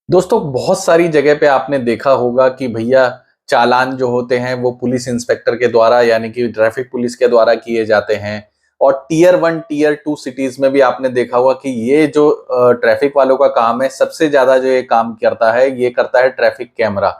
दोस्तों बहुत सारी जगह पे आपने देखा होगा कि भैया चालान जो होते हैं वो पुलिस इंस्पेक्टर के द्वारा यानी कि ट्रैफिक पुलिस के द्वारा किए जाते हैं। और टीयर 1 टीयर 2 सिटीज में भी आपने देखा होगा कि ये जो ट्रैफिक वालों का काम है, सबसे ज्यादा जो ये काम करता है ये करता है ट्रैफिक कैमरा।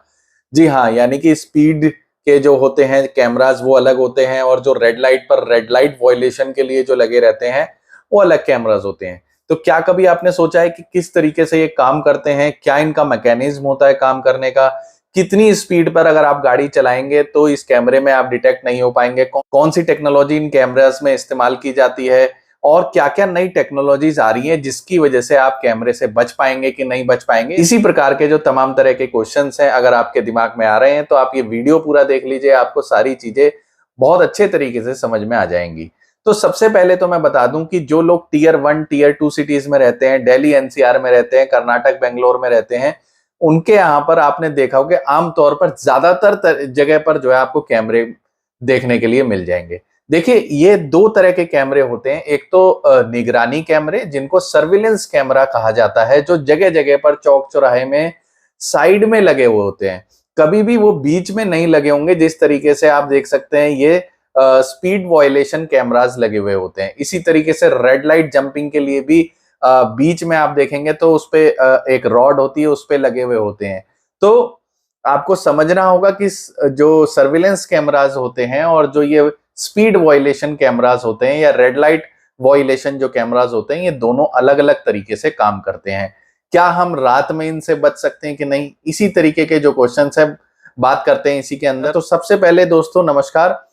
जी हाँ, यानी कि स्पीड के जो होते हैं कैमरास वो अलग होते हैं और जो रेड लाइट पर रेड लाइट वायलेशन के लिए जो लगे रहते हैं वो अलग कैमरास होते हैं। तो क्या कभी आपने सोचा है कि किस तरीके से ये काम करते हैं? क्या इनका मैकेनिज्म होता है काम करने का? कितनी स्पीड पर अगर आप गाड़ी चलाएंगे तो इस कैमरे में आप डिटेक्ट नहीं हो पाएंगे? कौन सी टेक्नोलॉजी इन कैमरास में इस्तेमाल की जाती है? और क्या-क्या नई टेक्नोलॉजीज आ रही हैं जिसकी वजह से आप कैमरे से बच पाएंगे कि नहीं बच पाएंगे? इसी प्रकार के जो तमाम तरह के क्वेश्चंस हैं अगर आपके दिमाग में आ रहे हैं तो आप ये वीडियो पूरा देख लीजिए, आपको सारी चीजें बहुत अच्छे तरीके से समझ में आ जाएंगी। तो सबसे पहले तो मैं बता दूं कि जो लोग टीयर 1 टीयर 2 सिटीज में रहते हैं, दिल्ली एनसीआर में रहते हैं, कर्नाटक बेंगलोर में रहते हैं, उनके यहाँ पर आपने देखा होगा आमतौर पर ज्यादातर जगह पर जो है आपको कैमरे देखने के लिए मिल जाएंगे। देखिए ये दो तरह के कैमरे होते हैं। एक तो निगरानी कैमरे जिनको सर्विलेंस कैमरा कहा जाता है, जो जगह जगह पर चौक चौराहे में साइड में लगे हुए होते हैं। कभी भी वो बीच में नहीं लगे होंगे। जिस तरीके से आप देख सकते हैं ये स्पीड वायलेशन कैमरास लगे हुए होते हैं। इसी तरीके से रेड लाइट जंपिंग के लिए भी बीच में आप देखेंगे तो उस पे एक रॉड होती है, उस पे लगे हुए होते हैं। तो आपको समझना होगा कि जो सर्विलेंस कैमरास होते हैं और जो ये स्पीड वायलेशन कैमरास होते हैं या रेड लाइट वायलेशन जो कैमरास होते हैं, ये दोनों अलग अलग तरीके से काम करते हैं। क्या हम रात में इनसे बच सकते हैं कि नहीं, इसी तरीके के जो क्वेश्चन है बात करते हैं इसी के अंदर। तो सबसे पहले दोस्तों नमस्कार,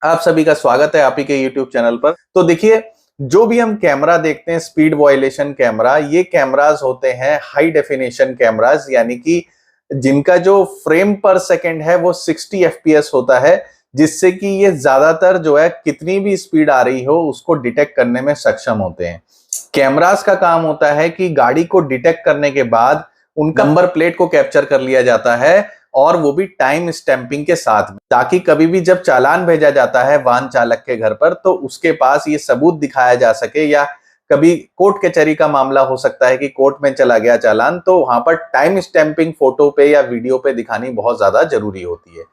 आप सभी का स्वागत है आप ही के YouTube चैनल पर। तो देखिए जो भी हम कैमरा देखते हैं स्पीड वायलेशन कैमरा, ये कैमरास होते हैं हाई डेफिनेशन कैमरास, यानी कि जिनका जो फ्रेम पर सेकंड है वो 60 FPS होता है, जिससे कि ये ज्यादातर जो है कितनी भी स्पीड आ रही हो उसको डिटेक्ट करने में सक्षम होते हैं। कैमरास का काम होता है कि गाड़ी को डिटेक्ट करने के बाद उनका नंबर प्लेट को कैप्चर कर लिया जाता है और वो भी टाइम स्टैंपिंग के साथ में, ताकि कभी भी जब चालान भेजा जाता है वाहन चालक के घर पर तो उसके पास ये सबूत दिखाया जा सके। या कभी कोर्ट कचहरी का मामला हो सकता है कि कोर्ट में चला गया चालान, तो वहां पर टाइम स्टैंपिंग फोटो पे या वीडियो पे दिखानी बहुत ज्यादा जरूरी होती है।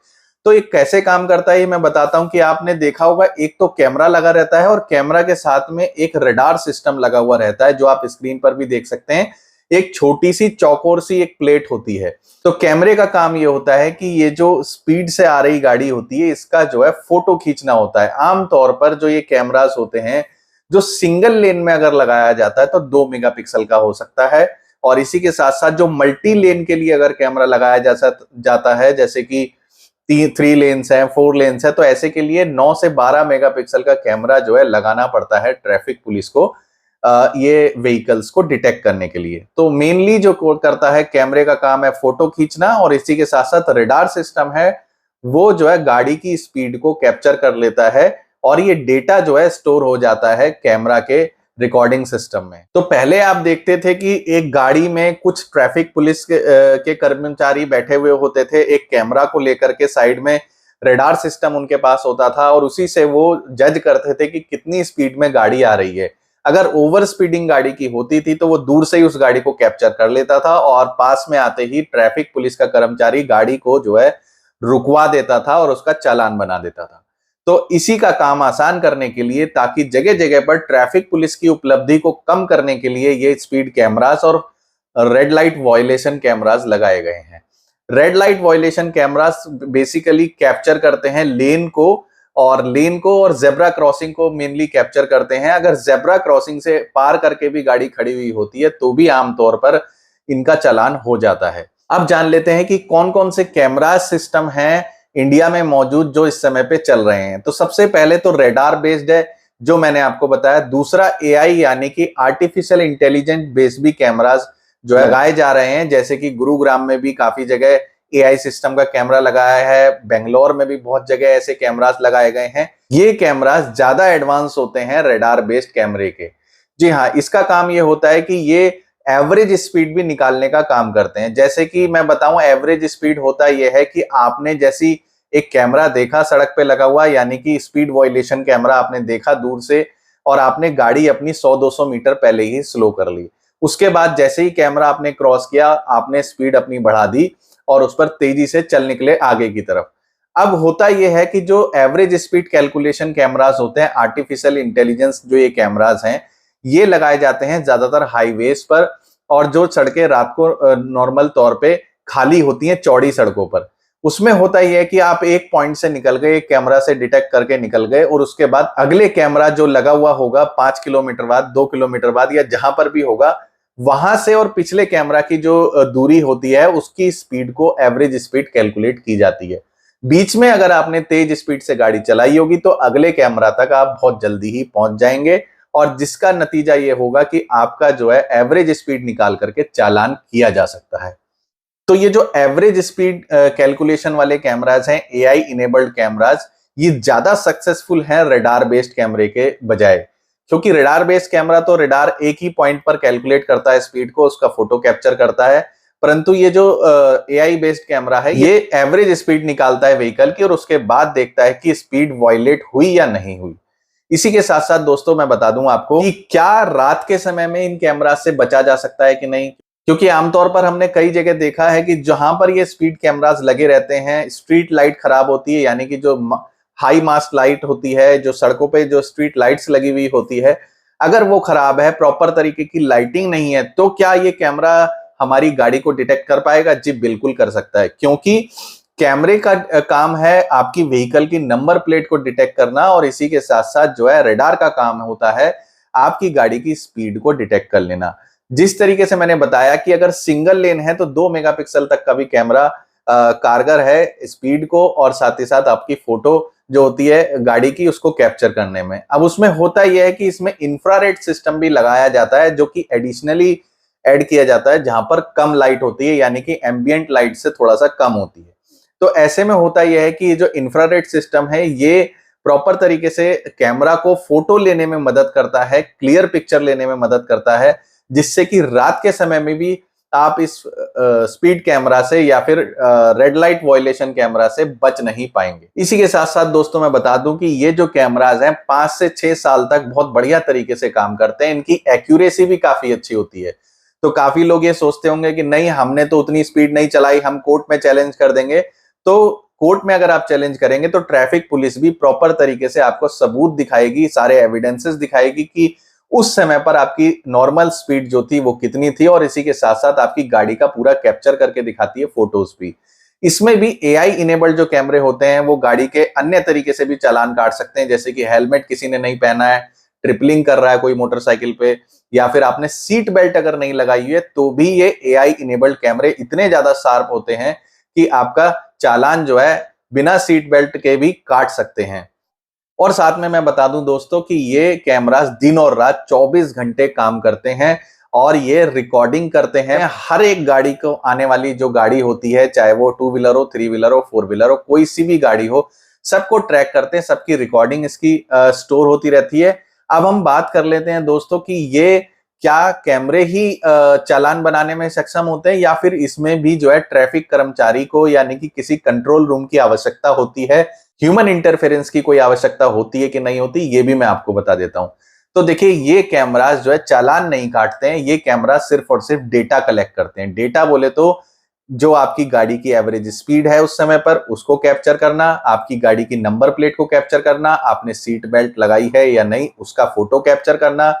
तो ये कैसे काम करता है ये मैं बताता हूं कि आपने देखा होगा एक तो कैमरा लगा रहता है और कैमरा के साथ में एक रडार सिस्टम लगा हुआ रहता है, जो आप स्क्रीन पर भी देख सकते हैं। एक छोटी सी चौकोर सी एक प्लेट होती है। तो कैमरे का काम ये होता है कि ये जो स्पीड से आ रही गाड़ी होती है इसका जो है फोटो खींचना होता है। आमतौर पर जो ये कैमरास होते हैं जो सिंगल लेन में अगर लगाया जाता है तो 2 मेगापिक्सल का हो सकता है, और इसी के साथ साथ जो मल्टी लेन के लिए अगर कैमरा लगाया जाता है, जैसे कि 3 लेन्स है 4 लेन्स है, तो ऐसे के लिए 9 से 12 मेगापिक्सल का कैमरा जो है लगाना पड़ता है ट्रैफिक पुलिस को ये व्हीकल्स को डिटेक्ट करने के लिए। तो मेनली जो करता है कैमरे का काम है फोटो खींचना, और इसी के साथ साथ रडार सिस्टम है वो जो है गाड़ी की स्पीड को कैप्चर कर लेता है और ये डेटा जो है स्टोर हो जाता है कैमरा के रिकॉर्डिंग सिस्टम में। तो पहले आप देखते थे कि एक गाड़ी में कुछ ट्रैफिक पुलिस के कर्मचारी बैठे हुए होते थे, एक कैमरा को लेकर के साइड में रडार सिस्टम उनके पास होता था और उसी से वो जज करते थे कि कितनी स्पीड में गाड़ी आ रही है। अगर ओवर स्पीडिंग गाड़ी की होती थी तो वो दूर से ही उस गाड़ी को कैप्चर कर लेता था और पास में आते ही ट्रैफिक पुलिस का कर्मचारी गाड़ी को जो है रुकवा देता था और उसका चालान बना देता था। तो इसी का काम आसान करने के लिए, ताकि जगह जगह पर ट्रैफिक पुलिस की उपलब्धि को कम करने के लिए ये स्पीड कैमरास और रेड लाइट वायलेशन कैमरास लगाए गए हैं। Red light violation cameras basically capture करते हैं लेन को और जेब्रा क्रॉसिंग को मेनली कैप्चर करते हैं। अगर जेब्रा क्रॉसिंग से पार करके भी गाड़ी खड़ी हुई होती है तो भी आमतौर पर इनका चालान हो जाता है। अब जान लेते हैं कि कौन कौन से कैमरा सिस्टम हैं इंडिया में मौजूद जो इस समय पे चल रहे हैं। तो सबसे पहले तो रेडार बेस्ड है जो मैंने आपको बताया। दूसरा एआई यानी कि आर्टिफिशियल इंटेलिजेंस बेस्ड भी कैमरास जो है लगाए जा रहे हैं, जैसे कि गुरुग्राम में भी काफी जगह एआई सिस्टम का कैमरा लगाया है, बेंगलोर में भी बहुत जगह ऐसे कैमरास लगाए गए हैं। ये कैमरास ज्यादा एडवांस होते हैं रेडार बेस्ड कैमरे के। जी हाँ, इसका काम ये होता है कि ये एवरेज स्पीड भी निकालने का काम करते हैं। जैसे कि मैं बताऊं एवरेज स्पीड होता यह है कि आपने जैसी एक कैमरा देखा सड़क पे लगा हुआ, यानी कि स्पीड वायलेशन कैमरा आपने देखा दूर से और आपने गाड़ी अपनी 100-200 मीटर पहले ही स्लो कर ली, उसके बाद जैसे ही कैमरा आपने क्रॉस किया, आपने स्पीड अपनी बढ़ा दी और उस पर तेजी से चल निकले आगे की तरफ। अब होता यह है कि जो एवरेज स्पीड कैलकुलेशन कैमरास होते हैं, आर्टिफिशियल इंटेलिजेंस जो ये कैमरास हैं, ये लगाए जाते हैं ज्यादातर हाईवेज पर, और जो सड़कें रात को नॉर्मल तौर पे खाली होती हैं चौड़ी सड़कों पर। उसमें होता यह है कि आप एक पॉइंट से निकल गए, एक कैमरा से डिटेक्ट करके निकल गए, और उसके बाद अगले कैमरा जो लगा हुआ होगा 5 किलोमीटर बाद, 2 किलोमीटर बाद, या जहां पर भी होगा, वहां से और पिछले कैमरा की जो दूरी होती है उसकी स्पीड को एवरेज स्पीड कैलकुलेट की जाती है। बीच में अगर आपने तेज स्पीड से गाड़ी चलाई होगी तो अगले कैमरा तक आप बहुत जल्दी ही पहुंच जाएंगे, और जिसका नतीजा ये होगा कि आपका जो है एवरेज स्पीड निकाल करके चालान किया जा सकता है। तो ये जो एवरेज स्पीड कैलकुलेशन वाले कैमराज हैं, एआई इनेबल्ड कैमराज, ये ज्यादा सक्सेसफुल हैं रडार बेस्ड कैमरे के बजाय, क्योंकि रडार बेस्ड कैमरा तो रडार एक ही पॉइंट पर कैलकुलेट करता है स्पीड को, उसका फोटो कैप्चर करता है, परंतु ये जो एआई बेस्ड कैमरा है ये एवरेज स्पीड निकालता है व्हीकल की, और उसके बाद देखता है कि स्पीड वायलेट हुई या नहीं हुई। इसी के साथ साथ दोस्तों मैं बता दूं आपको कि क्या रात के समय में इन कैमरा से बचा जा सकता है कि नहीं, क्योंकि आमतौर पर हमने कई जगह देखा है कि जहां पर ये स्पीड कैमरास लगे रहते हैं, स्ट्रीट लाइट खराब होती है, यानी कि जो हाई मास्ट लाइट होती है, जो सड़कों पे जो स्ट्रीट लाइट्स लगी हुई होती है, अगर वो खराब है, प्रॉपर तरीके की लाइटिंग नहीं है, तो क्या ये कैमरा हमारी गाड़ी को डिटेक्ट कर पाएगा? जी बिल्कुल कर सकता है, क्योंकि कैमरे का काम है आपकी व्हीकल की नंबर प्लेट को डिटेक्ट करना, और इसी के साथ साथ जो है रडार का काम होता है आपकी गाड़ी की स्पीड को डिटेक्ट कर लेना। जिस तरीके से मैंने बताया कि अगर सिंगल लेन है तो 2 मेगापिक्सल तक का भी कैमरा कारगर है स्पीड को, और साथ ही साथ आपकी फोटो जो होती है गाड़ी की उसको कैप्चर करने में। अब उसमें होता यह है कि इसमें इंफ्रारेड सिस्टम भी लगाया जाता है, जो कि एडिशनली ऐड किया जाता है जहां पर कम लाइट होती है, यानी कि एम्बियंट लाइट से थोड़ा सा कम होती है। तो ऐसे में होता यह है कि ये जो इंफ्रारेड सिस्टम है ये प्रॉपर तरीके से कैमरा को फोटो लेने में मदद करता है, क्लियर पिक्चर लेने में मदद करता है, जिससे कि रात के समय में भी आप इस स्पीड कैमरा से या फिर रेड लाइट वायलेशन कैमरा से बच नहीं पाएंगे। इसी के साथ साथ दोस्तों मैं बता दूं कि ये जो कैमराज हैं 5 से 6 साल तक बहुत बढ़िया तरीके से काम करते हैं, इनकी एक्यूरेसी भी काफी अच्छी होती है। तो काफी लोग ये सोचते होंगे कि नहीं हमने तो उतनी स्पीड नहीं चलाई, हम कोर्ट में चैलेंज कर देंगे। तो कोर्ट में अगर आप चैलेंज करेंगे तो ट्रैफिक पुलिस भी प्रॉपर तरीके से आपको सबूत दिखाएगी, सारे एविडेंसेस दिखाएगी कि उस समय पर आपकी नॉर्मल स्पीड जो थी वो कितनी थी, और इसी के साथ साथ आपकी गाड़ी का पूरा कैप्चर करके दिखाती है फोटोज भी। इसमें भी एआई इनेबल्ड जो कैमरे होते हैं वो गाड़ी के अन्य तरीके से भी चालान काट सकते हैं, जैसे कि हेलमेट किसी ने नहीं पहना है, ट्रिपलिंग कर रहा है कोई मोटरसाइकिल पे, या फिर आपने सीट बेल्ट अगर नहीं लगाई हुई है, तो भी ये एआई इनेबल्ड कैमरे इतने ज्यादा शार्प होते हैं कि आपका चालान जो है बिना सीट बेल्ट के भी काट सकते हैं। और साथ में मैं बता दूं दोस्तों कि ये कैमरास दिन और रात 24 घंटे काम करते हैं, और ये रिकॉर्डिंग करते हैं हर एक गाड़ी को, आने वाली जो गाड़ी होती है, चाहे वो 2 व्हीलर हो, 3 व्हीलर हो, 4 व्हीलर हो, कोई सी भी गाड़ी हो, सबको ट्रैक करते हैं, सबकी रिकॉर्डिंग इसकी स्टोर होती रहती है। अब हम बात कर लेते हैं दोस्तों कि ये क्या कैमरे ही चालान बनाने में सक्षम होते हैं, या फिर इसमें भी जो है ट्रैफिक कर्मचारी को, यानी कि किसी कंट्रोल रूम की आवश्यकता होती है, ह्यूमन इंटरफेरेंस की कोई आवश्यकता होती है कि नहीं होती, ये भी मैं आपको बता देता हूं। तो देखिए ये कैमरास जो है चालान नहीं काटते हैं, ये कैमरा सिर्फ और सिर्फ डेटा कलेक्ट करते हैं। डेटा बोले तो जो आपकी गाड़ी की एवरेज स्पीड है उस समय पर उसको कैप्चर करना, आपकी गाड़ी की नंबर प्लेट को कैप्चर करना, आपने सीट बेल्ट लगाई है या नहीं उसका फोटो कैप्चर करना,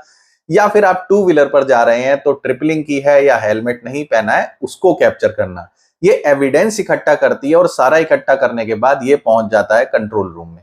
या फिर आप 2 व्हीलर पर जा रहे हैं तो ट्रिपलिंग की है या हेलमेट नहीं पहना है उसको कैप्चर करना। ये एविडेंस इकट्ठा करती है, और सारा इकट्ठा करने के बाद ये पहुंच जाता है कंट्रोल रूम में।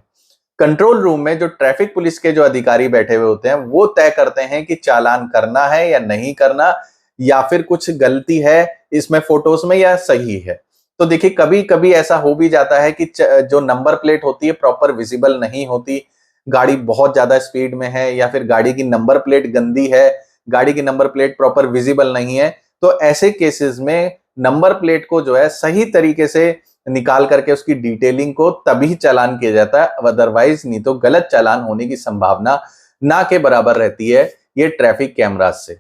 कंट्रोल रूम में जो ट्रैफिक पुलिस के जो अधिकारी बैठे हुए होते हैं वो तय करते हैं कि चालान करना है या नहीं करना, या फिर कुछ गलती है इसमें फोटोज में या सही है। तो देखिए कभी कभी ऐसा हो भी जाता है कि जो नंबर प्लेट होती है प्रॉपर विजिबल नहीं होती, गाड़ी बहुत ज्यादा स्पीड में है, या फिर गाड़ी की नंबर प्लेट गंदी है, गाड़ी की नंबर प्लेट प्रॉपर विजिबल नहीं है, तो ऐसे केसेस में नंबर प्लेट को जो है सही तरीके से निकाल करके उसकी डिटेलिंग को तभी चालान किया जाता है, अदरवाइज नहीं तो गलत चालान होने की संभावना ना के बराबर रहती है ये ट्रैफिक कैमरास से।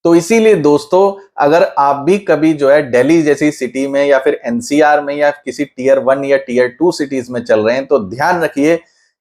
तो इसीलिए दोस्तों अगर आप भी कभी जो है दिल्ली जैसी सिटी में या फिर एनसीआर में या किसी टियर 1 या टियर 2 सिटीज में चल रहे हैं तो ध्यान रखिए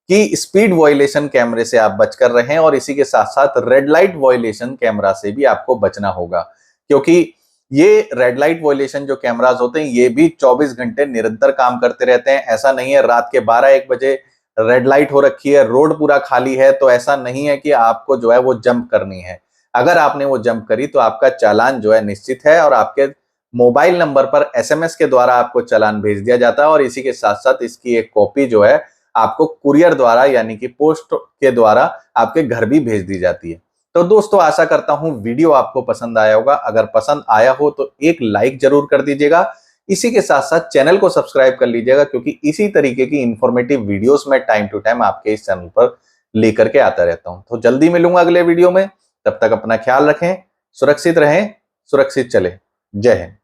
कि स्पीड वॉयलेशन कैमरे से आप बचकर रहें और इसी के साथ साथ रेड लाइट वॉयलेशन कैमरा से भी आपको बचना होगा, क्योंकि ये रेड लाइट वॉयलेशन जो कैमरास होते हैं ये भी 24 घंटे निरंतर काम करते रहते हैं। ऐसा नहीं है रात के 12-1 बजे रेड लाइट हो रखी है, रोड पूरा खाली है, तो ऐसा नहीं है कि आपको जो है वो जंप करनी है। अगर आपने वो जंप करी तो आपका चालान जो है निश्चित है और आपके मोबाइल नंबर पर एसएमएस के द्वारा आपको चालान भेज दिया जाता है और इसी के साथ साथ इसकी एक कॉपी जो है आपको कुरियर द्वारा यानी कि पोस्ट के द्वारा आपके घर भी भेज दी जाती है। तो दोस्तों आशा करता हूं वीडियो आपको पसंद आया होगा। अगर पसंद आया हो तो एक लाइक जरूर कर दीजिएगा। इसी के साथ साथ चैनल को सब्सक्राइब कर लीजिएगा, क्योंकि इसी तरीके की इंफॉर्मेटिव वीडियोस मैं टाइम टू टाइम आपके इस चैनल पर लेकर के आता रहता हूं। तो जल्दी मिलूंगा अगले वीडियो में, तब तक अपना ख्याल रखें, सुरक्षित रहें, सुरक्षित चले। जय हिंद।